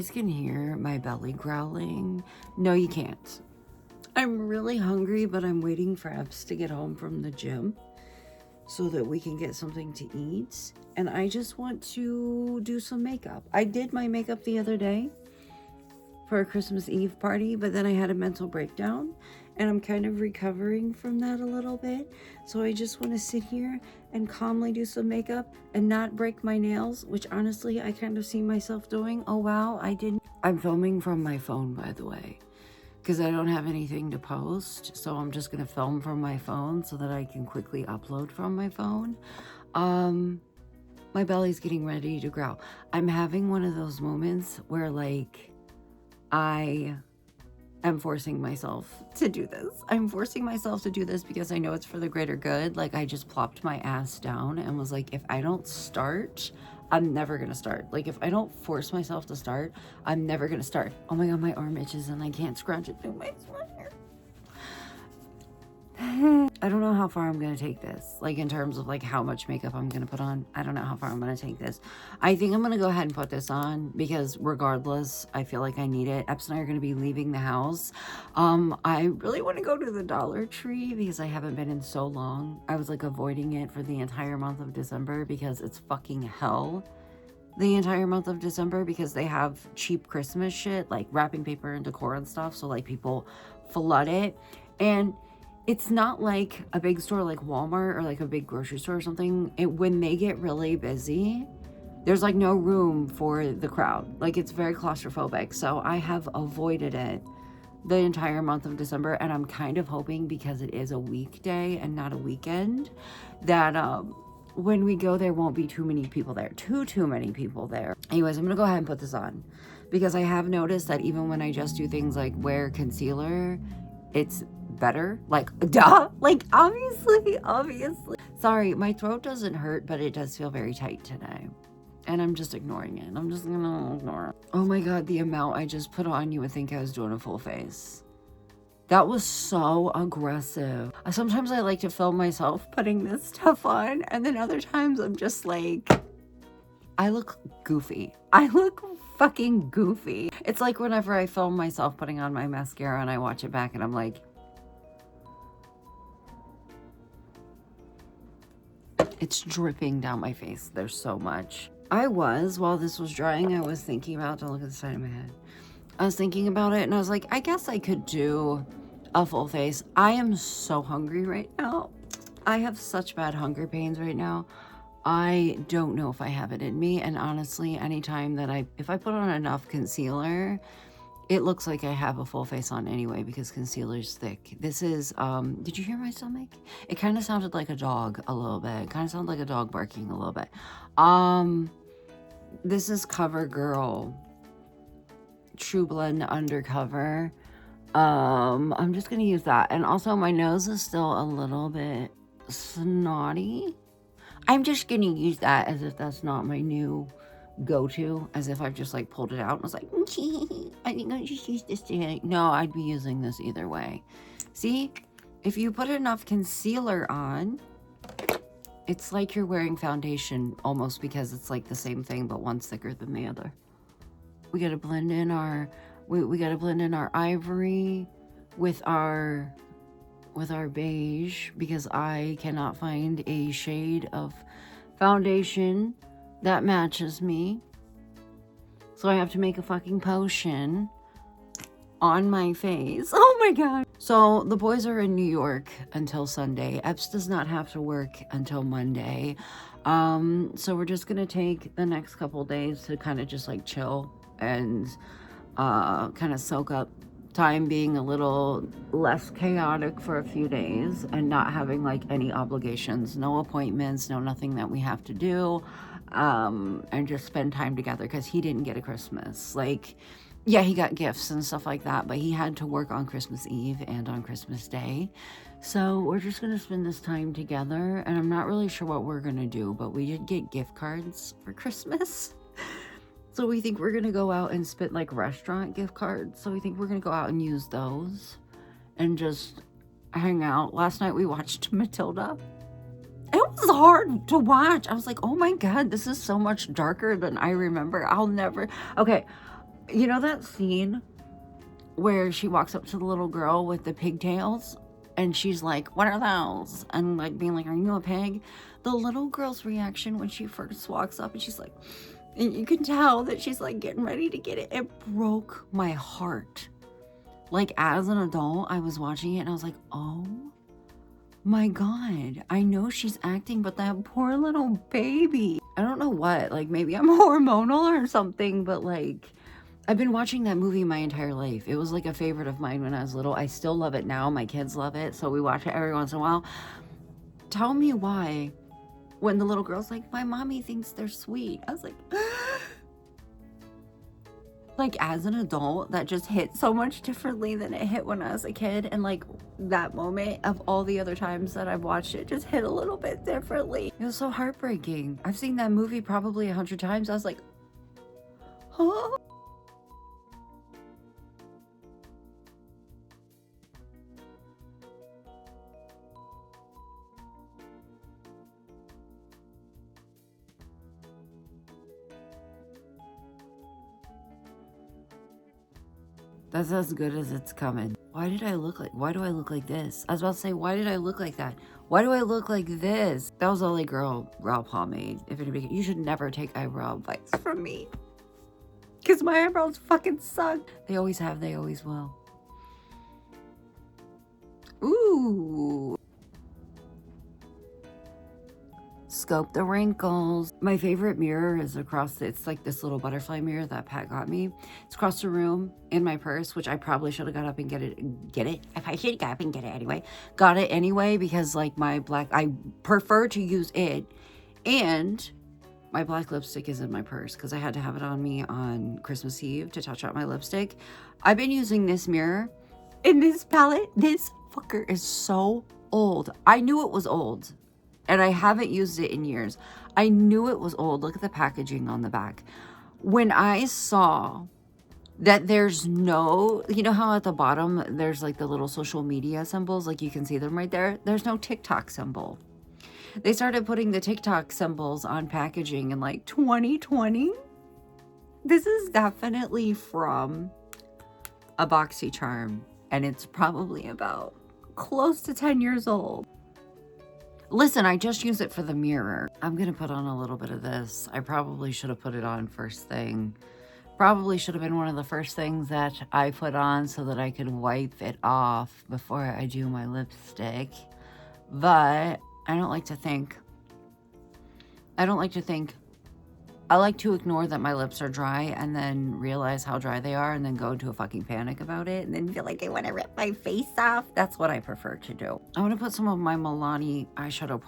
guys can hear my belly growling, no, you can't. I'm really hungry, but I'm waiting for Eps to get home from the gym so that we can get something to eat. And I just want to do some makeup. I did my makeup the other day for a Christmas Eve party, but then I had a mental breakdown and I'm kind of recovering from that a little bit. So I just want to sit here and calmly do some makeup and not break my nails, which honestly I kind of see myself doing. Oh wow, I didn't. I'm filming from my phone, by the way, because I don't have anything to post. So I'm just going to film from my phone so that I can quickly upload from my phone. My belly's getting ready to grow. I'm having one of those moments where like I am forcing myself to do this. I'm forcing myself to do this because I know it's for the greater good. Like I just plopped my ass down and was like, if I don't start, I'm never gonna start. Like if I don't force myself to start, I'm never gonna start. Oh my God, my arm itches and I can't scrunch it through my sweater. I don't know how far I'm gonna take this. Like in terms of like how much makeup I'm gonna put on. I don't know how far I'm gonna take this. I think I'm gonna go ahead and put this on because regardless, I feel like I need it. Eps and I are gonna be leaving the house. I really wanna go to the Dollar Tree because I haven't been in so long. I was like avoiding it for the entire month of December because it's fucking hell the entire month of December because they have cheap Christmas shit like wrapping paper and decor and stuff. So like people flood it. And it's not like a big store like Walmart or like a big grocery store or something. When they get really busy, there's like no room for the crowd. Like it's very claustrophobic. So I have avoided it the entire month of December. And I'm kind of hoping because it is a weekday and not a weekend that when we go, there won't be too many people there. Too many people there. Anyways, I'm gonna go ahead and put this on because I have noticed that even when I just do things like wear concealer, it's better. Like duh, like obviously. Sorry, my throat doesn't hurt, but it does feel very tight today and I'm just ignoring it. I'm just gonna ignore it. Oh my God, the amount I just put on, you would think I was doing a full face. That was so aggressive. Sometimes I like to film myself putting this stuff on and then other times I'm just like, I look goofy. I look fucking goofy. It's like whenever I film myself putting on my mascara and I watch it back and I'm like, it's dripping down my face. There's so much. While this was drying, I was thinking about, don't look at the side of my head. I was thinking about it and I was like, I guess I could do a full face. I am so hungry right now. I have such bad hunger pains right now. I don't know if I have it in me. And honestly, anytime that if I put on enough concealer, it looks like I have a full face on anyway because concealer's thick. This is, did you hear my stomach? It kind of sounded like a dog a little bit. It kind of sounded like a dog barking a little bit. This is CoverGirl True Blend Undercover. I'm just gonna use that. And also my nose is still a little bit snotty. I'm just gonna use that as if that's not my new go-to, as if I've just like pulled it out and was like, I think I just use this today. No, I'd be using this either way. See, if you put enough concealer on, it's like you're wearing foundation almost because it's like the same thing, but one's thicker than the other. We gotta blend in our, we gotta blend in our ivory with our beige because I cannot find a shade of foundation that matches me. So I have to make a fucking potion on my face. Oh my God. So the boys are in New York until Sunday. Eps does not have to work until Monday. So we're just gonna take the next couple days to kind of just like chill and kind of soak up time being a little less chaotic for a few days and not having like any obligations, no appointments, no nothing that we have to do, and just spend time together because he didn't get a Christmas. Like, yeah, he got gifts and stuff like that, but he had to work on Christmas Eve and on Christmas Day. So we're just gonna spend this time together and I'm not really sure what we're gonna do, but we did get gift cards for Christmas. So we think we're gonna go out and spit like restaurant gift cards. So we think we're gonna go out and use those and just hang out. Last night we watched Matilda. It was hard to watch. I was like, oh my God, this is so much darker than I remember. Okay, You know that scene where she walks up to the little girl with the pigtails and she's like, what are those? And like being like, are you a pig? The little girl's reaction when she first walks up and she's like, and you can tell that she's like getting ready to get it. It broke my heart. Like as an adult, I was watching it and I was like, oh my God, I know she's acting, but that poor little baby. I don't know what, like maybe I'm hormonal or something, but like I've been watching that movie my entire life. It was like a favorite of mine when I was little. I still love it now. My kids love it, so we watch it every once in a while. Tell me why when the little girl's like, my mommy thinks they're sweet. I was like, like as an adult, that just hit so much differently than it hit when I was a kid. And like that moment of all the other times that I've watched it just hit a little bit differently. It was so heartbreaking. I've seen that movie probably 100 times. I was like, huh? That's as good as it's coming. Why do I look like this? I was about to say, why did I look like that? Why do I look like this? That was only girl brow pomade. If anybody, you should never take eyebrow advice from me. Because my eyebrows fucking suck. They always have, they always will. Ooh. Scope the wrinkles. My favorite mirror is across, it's like this little butterfly mirror that Pat got me. It's across the room in my purse, which I probably should have got up and get it. If I should have got up and get it anyway. Got it anyway because like my black, I prefer to use it. And my black lipstick is in my purse because I had to have it on me on Christmas Eve to touch up my lipstick. I've been using this mirror in this palette. This fucker is so old. I knew it was old. And I haven't used it in years. I knew it was old. Look at the packaging on the back. When I saw that there's no, you know how at the bottom there's like the little social media symbols, like you can see them right there. There's no TikTok symbol. They started putting the TikTok symbols on packaging in like 2020. This is definitely from a BoxyCharm, and it's probably about close to 10 years old. Listen, I just use it for the mirror. I'm gonna put on a little bit of this. I probably should have put it on first thing. Probably should have been one of the first things that I put on so that I could wipe it off before I do my lipstick. But I don't like to think. I like to ignore that my lips are dry and then realize how dry they are and then go into a fucking panic about it and then feel like I want to rip my face off. That's what I prefer to do. I want to put some of my Milani eyeshadow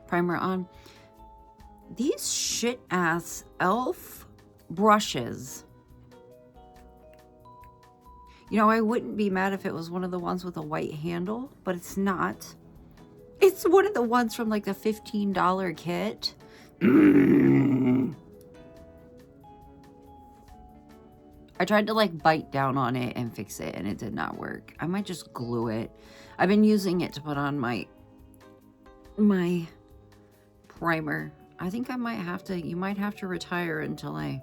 primer on. These shit ass e.l.f. brushes. You know, I wouldn't be mad if it was one of the ones with a white handle, but it's not. It's one of the ones from like the $15 kit. I tried to like bite down on it and fix it and it did not work. I might just glue it. I've been using it to put on my primer. I think I might have to, you might have to retire until I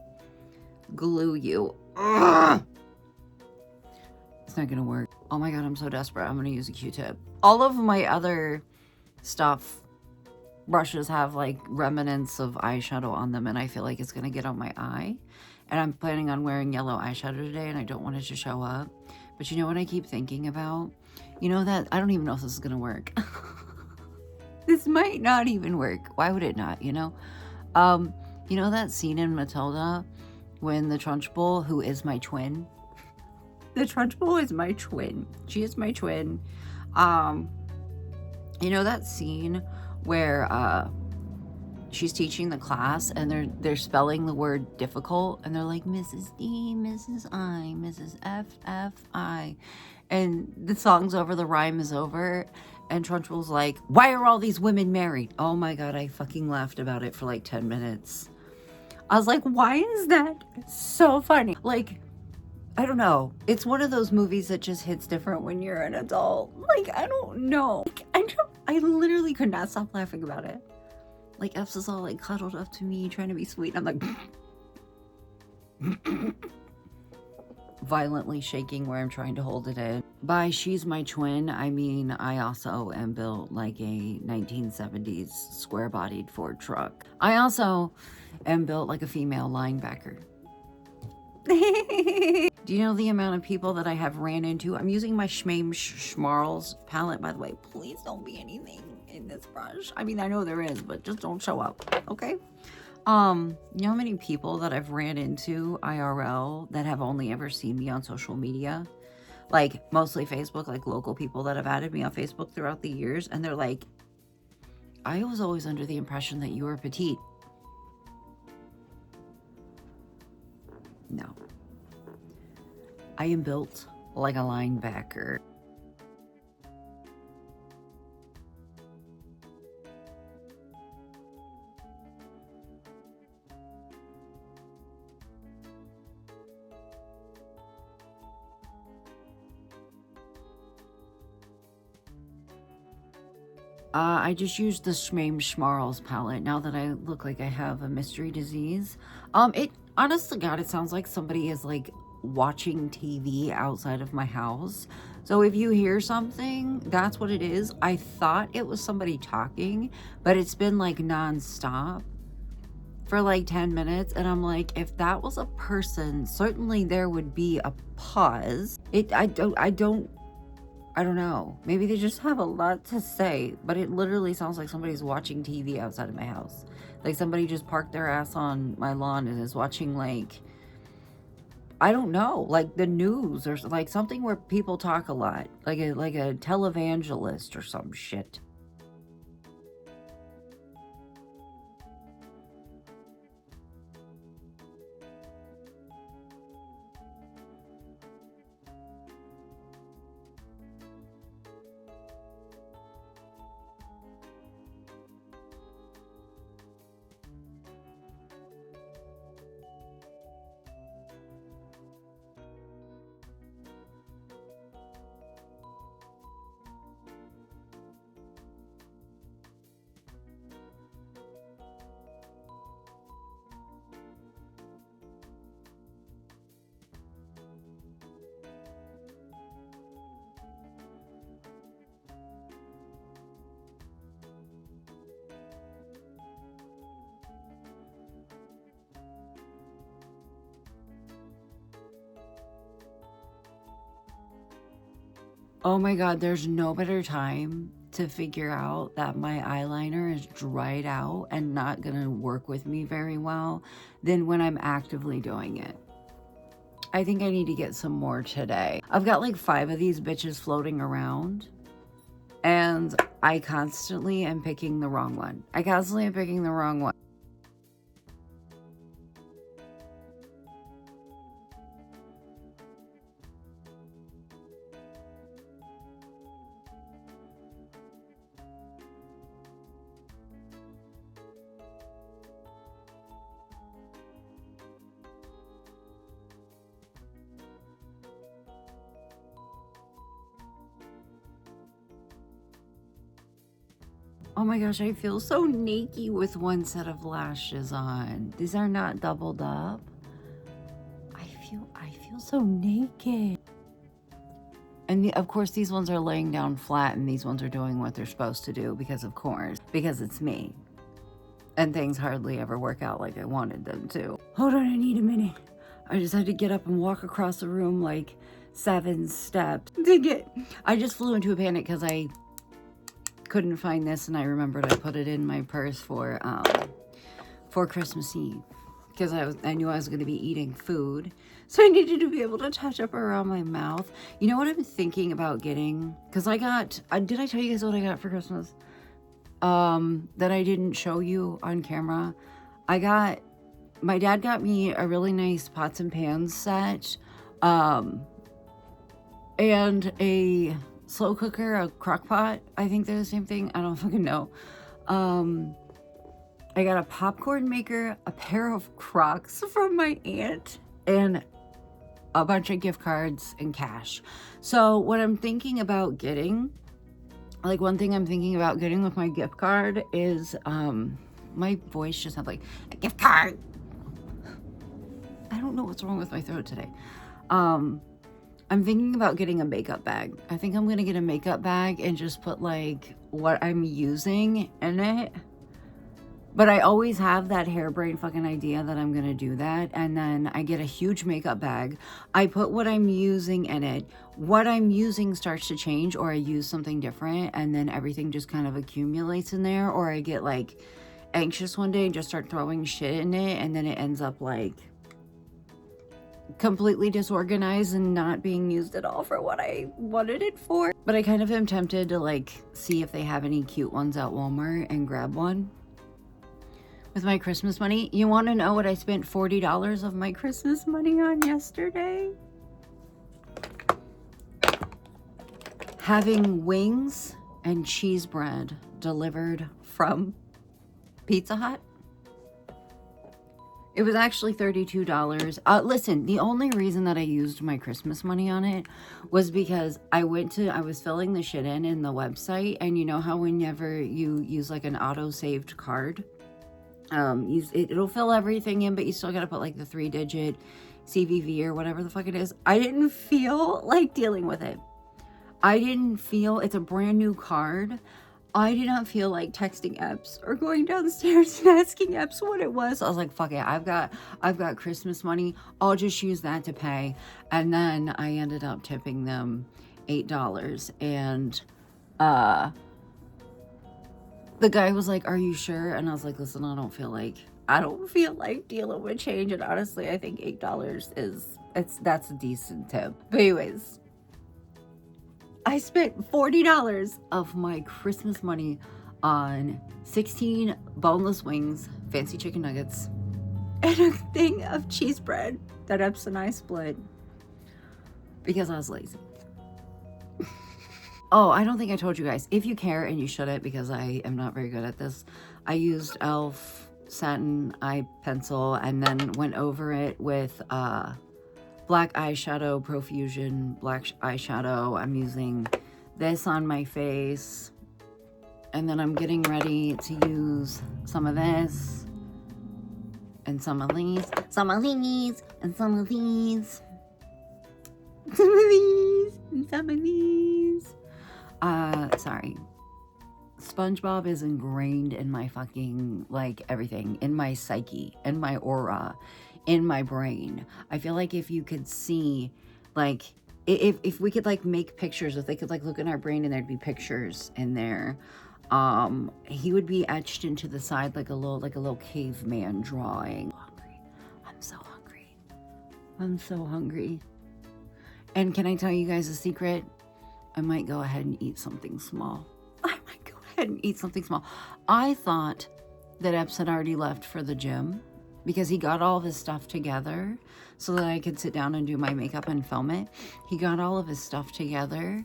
glue you. Ugh. It's not gonna work. Oh my God, I'm so desperate. I'm gonna use a Q-tip. All of my other stuff, brushes have like remnants of eyeshadow on them and I feel like it's gonna get on my eye. And I'm planning on wearing yellow eyeshadow today and I don't want it to show up. But you know what I keep thinking about? You know that, I don't even know if this is gonna work. This might not even work. Why would it not, you know? You know that scene in Matilda when the Trunchbull, who is my twin, the Trunchbull is my twin. She is my twin. You know that scene where she's teaching the class and they're spelling the word difficult and they're like Mrs. D, Mrs. I, Mrs. F, F, I, and the song's over, the rhyme is over, and Trunchbull's like, why are all these women married? Oh my God, I fucking laughed about it for like 10 minutes. I was like, why is that so funny? Like, I don't know. It's one of those movies that just hits different when you're an adult. Like, I don't know. Like, I literally could not stop laughing about it. Like, Epps is all like cuddled up to me, trying to be sweet. And I'm like, violently shaking where I'm trying to hold it in. By she's my twin, I mean I also am built like a 1970s square-bodied Ford truck. I also am built like a female linebacker. Do you know the amount of people that I have ran into? I'm using my Schmarls palette, by the way. Please don't be anything in this brush. I mean, I know there is, but just don't show up, okay? You know how many people that I've ran into IRL that have only ever seen me on social media? Like, mostly Facebook, like local people that have added me on Facebook throughout the years, and they're like, I was always under the impression that you were petite. No. I am built like a linebacker. I just used the Schmarls palette now that I look like I have a mystery disease. It, honest to God, it sounds like somebody is like watching TV outside of my house. So if you hear something, that's what it is. I thought it was somebody talking, but it's been like nonstop for like 10 minutes. And I'm like, if that was a person, certainly there would be a pause. I don't know. Maybe they just have a lot to say, but it literally sounds like somebody's watching TV outside of my house. Like somebody just parked their ass on my lawn and is watching, like, I don't know, like the news or like something where people talk a lot, like a televangelist or some shit. Oh my God, there's no better time to figure out that my eyeliner is dried out and not gonna work with me very well than when I'm actively doing it. I think I need to get some more today. I've got like 5 of these bitches floating around and I constantly am picking the wrong one. Oh my gosh, I feel so naked with one set of lashes on. These are not doubled up. I feel so naked. And of course, these ones are laying down flat and these ones are doing what they're supposed to do because of course, because it's me. And things hardly ever work out like I wanted them to. Hold on, I need a minute. I just had to get up and walk across the room like 7 steps to get... I just flew into a panic because I couldn't find this and I remembered I put it in my purse for Christmas Eve because I knew I was going to be eating food, so I needed to be able to touch up around my mouth. You know what I'm thinking about getting? Because I got, did I tell you guys what I got for Christmas? That I didn't show you on camera. My dad got me a really nice pots and pans set, and a slow cooker, a crock pot. I think they're the same thing. I don't fucking know. I got a popcorn maker, a pair of Crocs from my aunt, and a bunch of gift cards and cash. So what I'm thinking about getting, like one thing I'm thinking about getting with my gift card is, my voice just sounds like a gift card. I don't know what's wrong with my throat today. I'm thinking about getting a makeup bag. I think I'm gonna get a makeup bag and just put like what I'm using in it. But I always have that harebrained fucking idea that I'm gonna do that. And then I get a huge makeup bag. I put what I'm using in it. What I'm using starts to change, or I use something different, and then everything just kind of accumulates in there. Or I get like anxious one day and just start throwing shit in it, and then it ends up like completely disorganized and not being used at all for what I wanted it for. But I kind of am tempted to like see if they have any cute ones at Walmart and grab one with my Christmas money. You want to know what I spent $40 of my Christmas money on yesterday? Having wings and cheese bread delivered from Pizza Hut. It was actually $32. Listen, the only reason that I used my Christmas money on it was because I was filling the shit in the website, and you know how whenever you use like an auto-saved card, it'll fill everything in, but you still gotta put like the 3-digit CVV or whatever the fuck it is. I didn't feel like dealing with it. It's a brand new card. I did not feel like texting Epps or going downstairs and asking Epps what it was. I was like, fuck it, I've got Christmas money. I'll just use that to pay. And then I ended up tipping them $8. And the guy was like, are you sure? And I was like, listen, I don't feel like dealing with change. And honestly, I think $8 that's a decent tip. But anyways, I spent $40 of my Christmas money on 16 boneless wings, fancy chicken nuggets, and a thing of cheese bread that Epps and I split because I was lazy. Oh, I don't think I told you guys. If you care, and you shouldn't because I am not very good at this, I used e.l.f. satin eye pencil and then went over it with black eyeshadow, Profusion black eyeshadow. I'm using this on my face. And then I'm getting ready to use some of this. And some of these. Some of these. And some of these. Some of these. And some of these. Sorry. SpongeBob is ingrained in my fucking, like, everything. In my psyche. In my aura. In my brain. I feel like if you could see, like, if we could like make pictures, if they could like look in our brain and there'd be pictures in there, he would be etched into the side like a little caveman drawing. I'm so hungry. I'm so hungry. And can I tell you guys a secret? I might go ahead and eat something small. I thought that Epps had already left for the gym, because he got all of his stuff together so that I could sit down and do my makeup and film it. He got all of his stuff together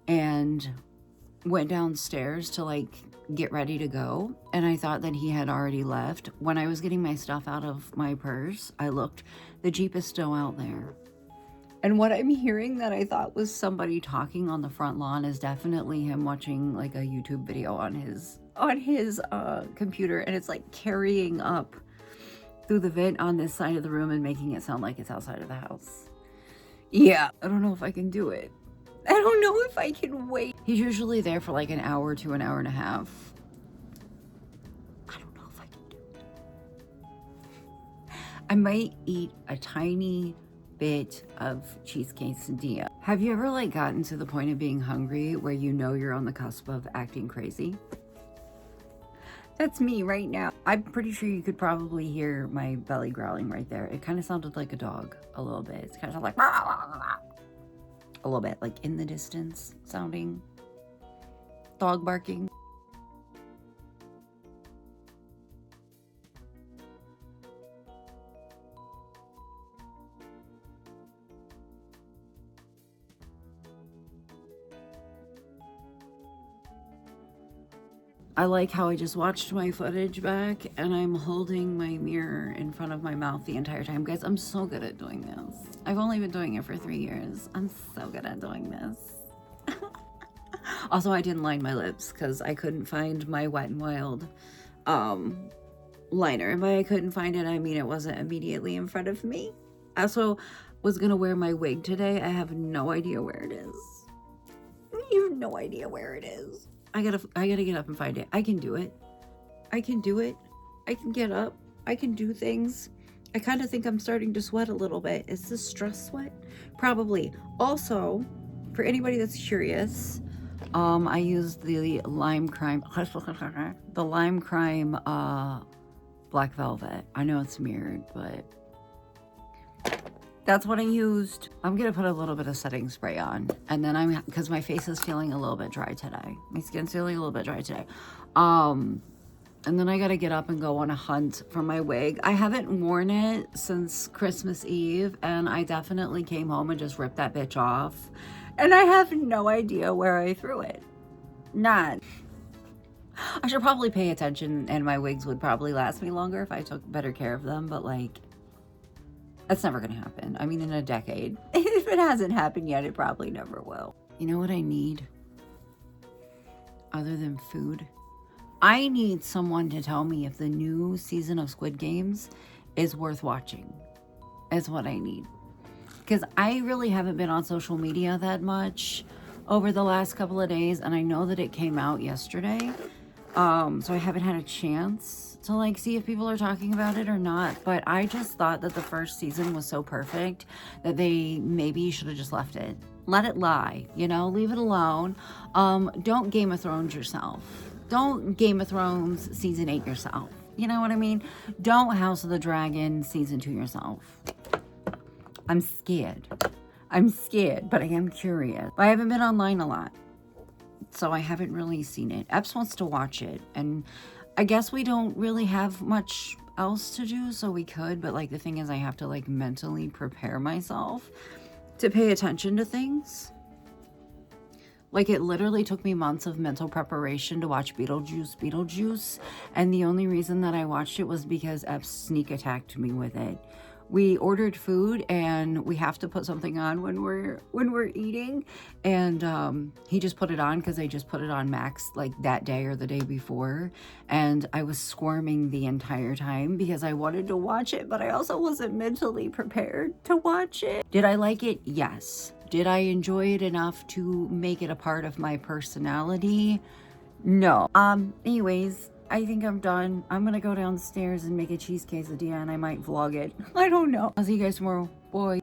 and went downstairs to like get ready to go. And I thought that he had already left. When I was getting my stuff out of my purse, I looked, the Jeep is still out there. And what I'm hearing that I thought was somebody talking on the front lawn is definitely him watching like a YouTube video on his computer, and it's like carrying up through the vent on this side of the room and making it sound like it's outside of the house. Yeah, I don't know if I can do it. I don't know if I can wait. He's usually there for like an hour to an hour and a half. I don't know if I can do it. I might eat a tiny bit of cheese quesadilla. Have you ever like gotten to the point of being hungry where you know you're on the cusp of acting crazy? That's me right now. I'm pretty sure you could probably hear my belly growling right there. It kind of sounded like a dog a little bit. It's kind of like a little bit, like in the distance sounding dog barking. I like how I just watched my footage back and I'm holding my mirror in front of my mouth the entire time. Guys, I'm so good at doing this. I've only been doing it for 3 years. I'm so good at doing this. Also, I didn't line my lips because I couldn't find my Wet n Wild liner. And by I couldn't find it, I mean it wasn't immediately in front of me. also was gonna wear my wig today. I have no idea where it is. You have no idea where it is. I gotta get up and find it. I can do it. I can do it. I can get up. I can do things. I kind of think I'm starting to sweat a little bit. Is this stress sweat? Probably. Also, for anybody that's curious, I used the Lime Crime, the Lime Crime Black Velvet. I know it's mirrored, but that's what I used. I'm gonna put a little bit of setting spray on, and then because my face is feeling a little bit dry today. My skin's feeling a little bit dry today. And then I gotta get up and go on a hunt for my wig. I haven't worn it since Christmas Eve, and I definitely came home and just ripped that bitch off. And I have no idea where I threw it. None. I should probably pay attention, and my wigs would probably last me longer if I took better care of them, but like, that's never gonna happen. I mean, in a decade. If it hasn't happened yet, it probably never will. You know what I need? Other than food? I need someone to tell me if the new season of Squid Games is worth watching. Is what I need. Because I really haven't been on social media that much over the last couple of days, and I know that it came out yesterday. So I haven't had a chance to like see if people are talking about it or not. But I just thought that the first season was so perfect that they maybe should have just left it. Let it lie, you know, leave it alone. Don't Game of Thrones yourself. Don't Game of Thrones season 8 yourself. You know what I mean? Don't House of the Dragon season 2 yourself. I'm scared. I'm scared, but I am curious. I haven't been online a lot, so I haven't really seen it. Epps wants to watch it, and I guess we don't really have much else to do, so we could, but like the thing is I have to like mentally prepare myself to pay attention to things. Like, it literally took me months of mental preparation to watch Beetlejuice, and the only reason that I watched it was because Epps sneak attacked me with it. We ordered food, and we have to put something on when we're eating, and he just put it on because they just put it on Max like that day or the day before, and I was squirming the entire time because I wanted to watch it, but I also wasn't mentally prepared to watch it. Did I like it? Yes. Did I enjoy it enough to make it a part of my personality? No. Anyways, I think I'm done. I'm gonna go downstairs and make a cheese quesadilla, and I might vlog it. I don't know. I'll see you guys tomorrow. Bye.